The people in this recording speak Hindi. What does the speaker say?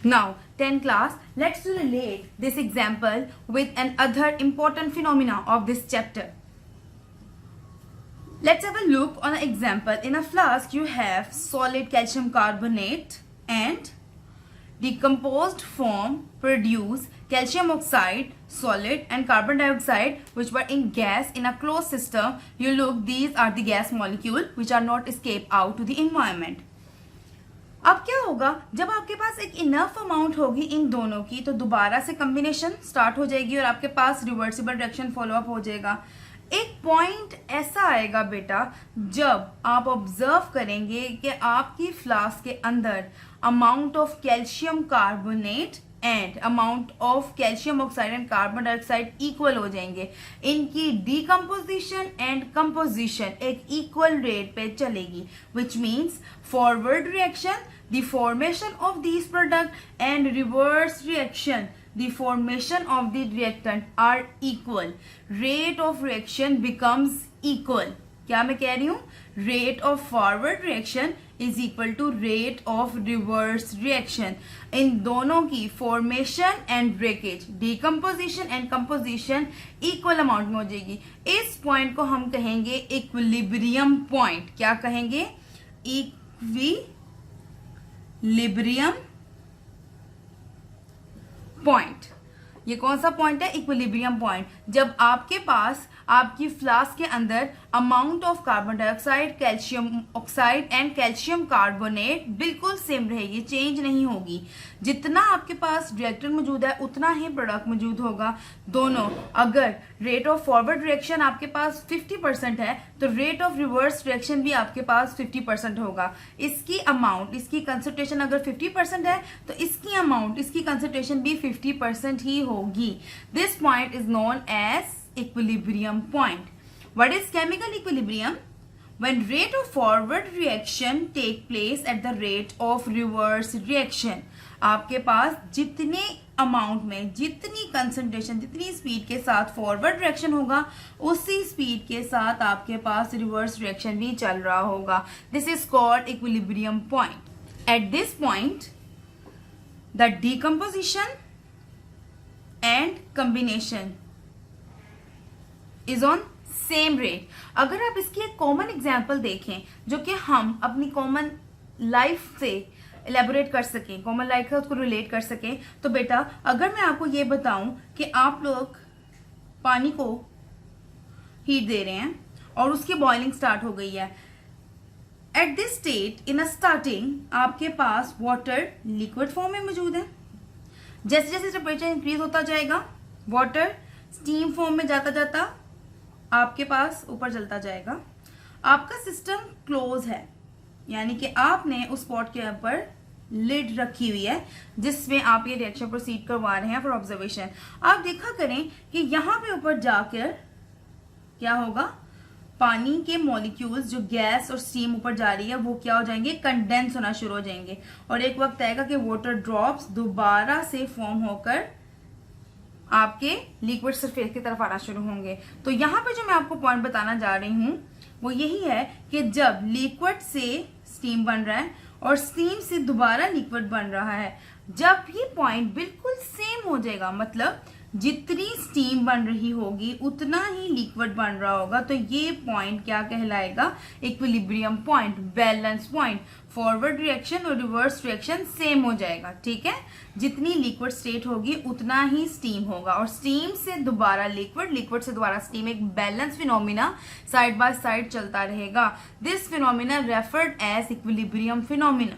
Now, 10 class, let's relate this example with another important phenomena of this chapter. Let's have a look on an example. In a flask, you have solid calcium carbonate and decomposed form produce calcium oxide, solid, and carbon dioxide, which were in gas in a closed system. You look, these are the gas molecule which are not escape out to the environment. अब क्या होगा, जब आपके पास एक इनफ अमाउंट होगी इन दोनों की, तो दोबारा से कॉम्बिनेशन स्टार्ट हो जाएगी और आपके पास रिवर्सिबल रिएक्शन फॉलो अप हो जाएगा. एक पॉइंट ऐसा आएगा बेटा जब आप ऑब्जर्व करेंगे कि आपकी फ्लास्क के अंदर amount of calcium carbonate and amount of calcium oxide and carbon dioxide equal हो जाएंगे. इनकी डीकम्पोजिशन एंड कंपोजिशन एक इक्वल रेट पे चलेगी, which means forward reaction, the formation of this product and reverse reaction, the formation of the reactant are equal. Rate of reaction becomes equal. क्या मैं कह रही हूँ? Rate of forward reaction is equal to rate of reverse reaction. इन दोनों की formation and breakage, decomposition and composition equal amount में हो जाएगी. इस point को हम कहेंगे equilibrium point. क्या कहेंगे? equilibrium point. ये कौन सा पॉइंट है? Equilibrium point. जब आपके पास आपकी फ्लास्क के अंदर amount of carbon dioxide, calcium oxide and calcium carbonate बिल्कुल सेम रहेगी, चेंज नहीं होगी. जितना आपके पास रिएक्टेंट मौजूद है उतना ही प्रोडक्ट मौजूद होगा. दोनों, अगर रेट ऑफ फॉरवर्ड रिएक्शन आपके पास 50% है तो रेट ऑफ रिवर्स रिएक्शन भी आपके पास 50% होगा. इसकी अमाउंट, इसकी कंसंट्रेशन अगर 50% है तो इसकी अमाउंट, इसकी कंसंट्रेशन भी 50% ही होगी. This point is known as equilibrium point. What is chemical equilibrium? When rate of forward reaction take place at the rate of reverse reaction. आपके पास जितने अमाउंट में, जितनी कंसंट्रेशन, जितनी स्पीड के साथ फॉरवर्ड रिएक्शन होगा उसी स्पीड के साथ आपके पास रिवर्स रिएक्शन भी चल रहा होगा. This is called equilibrium point. At this point the decomposition and combination is on same rate. अगर आप इसकी एक कॉमन एग्जाम्पल देखें जो कि हम अपनी कॉमन लाइफ से एलेबोरेट कर सकें, कॉमन लाइफ से उसको रिलेट कर सकें, तो बेटा अगर मैं आपको ये बताऊं कि आप लोग पानी को हीट दे रहे हैं और उसकी बॉइलिंग स्टार्ट हो गई है. At this state in a starting आपके पास वाटर लिक्विड फॉर्म में मौजूद है. जैसे जैसे टेम्परेचर इंक्रीज होता जाएगा वाटर स्टीम फॉर्म में जाता जाता आपके पास ऊपर चलता जाएगा. आपका सिस्टम क्लोज है, यानी कि आपने उस पॉट के ऊपर लिड रखी हुई है जिसमें आप ये रिएक्शन प्रोसीड करवा रहे हैं फॉर ऑब्जर्वेशन. आप देखा करें कि यहाँ पे ऊपर जाकर क्या होगा, पानी के मॉलिक्यूल्स जो गैस और स्टीम ऊपर जा रही है वो क्या हो जाएंगे, कंडेंस होना शुरू हो जाएंगे और एक वक्त आएगा कि वाटर ड्रॉप्स दोबारा से फॉर्म होकर आपके लिक्विड सरफेस की तरफ आना शुरू होंगे. तो यहाँ पे जो मैं आपको पॉइंट बताना जा रही हूँ वो यही है कि जब लिक्विड से स्टीम बन रहा है और स्टीम से दोबारा लिक्विड बन रहा है, जब ये पॉइंट बिल्कुल सेम हो जाएगा, मतलब जितनी स्टीम बन रही होगी उतना ही लिक्विड बन रहा होगा, तो ये पॉइंट क्या कहलाएगा, equilibrium point, balance point. Forward reaction और रिवर्स रिएक्शन सेम हो जाएगा. ठीक है, जितनी लिक्विड स्टेट होगी उतना ही स्टीम होगा और स्टीम से दोबारा लिक्विड, लिक्विड से दोबारा स्टीम, एक balance phenomena side by side चलता रहेगा. This phenomena referred as equilibrium phenomena.